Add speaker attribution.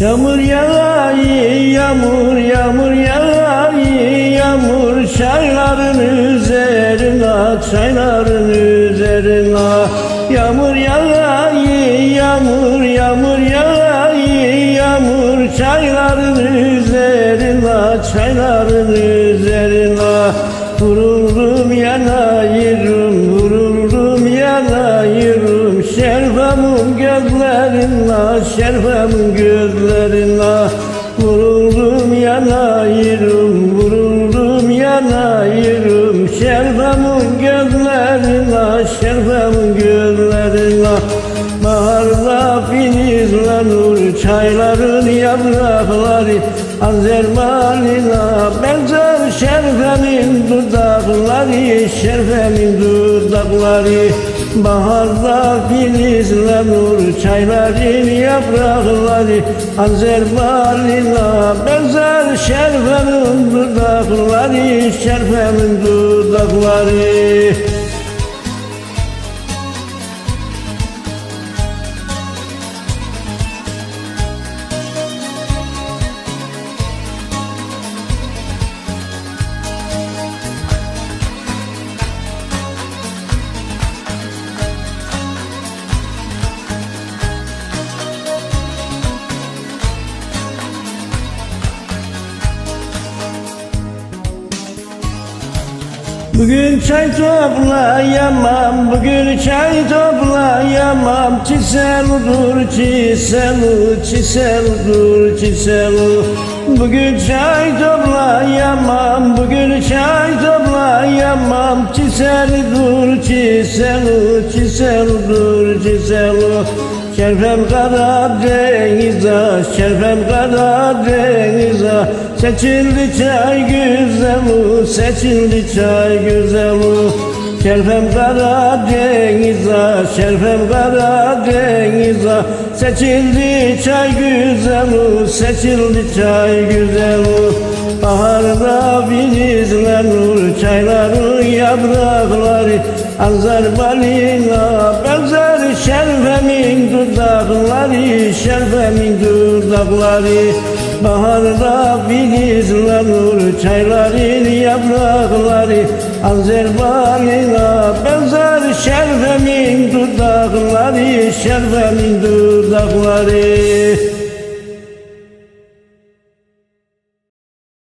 Speaker 1: Yağmur yağay, yağmur, yağmur yağay, yağmur çayların üzerine, çayların üzerine. Yağmur yağay, yağmur, yağmur yağay, yağmur çayların üzerine, çayların üzerine. Vuruldum yanayırım, vuruldum yanayırım, şerfemin gözlerine, şerfemin gözlerine. Vuruldum yanayırım, vuruldum yanayırım, şerfemin gözlerine, şerfemin gözlerine. Baharda filizlenir çayların yaprakları, Azerbaycan'a benzer şerfemin dudakları, şerfemin dudakları. Baharda filizlenir çayların yaprakları, Azerbaycan'a benzer şerfemin dudakları, şerfemin dudakları. Bugün çay toplayamam, bugün çay toplayamam. Çiseludur çiselu, çiseludur çiselu. Bugün çay toplayamam, bugün çay toplayamam. Çiseludur çiselu, çiseludur çiselu. Şerfem Karadeniz'e, şerfem Karadeniz'e. Seçildi çay güzeli, seçildi çay güzeli. Şerfem Karadeniz'e, şerfem Karadeniz'e. Seçildi çay güzeli, seçildi çay güzeli. Baharda filizlenir çayların yaprakları, Azerbaycan'a benzer şerfemin dudakları, şerfemin dudakları. Baharda filizlenir çayların yaprakları, Azerbaycan'a benzer şerfemin dudakları, şerfemin dudakları.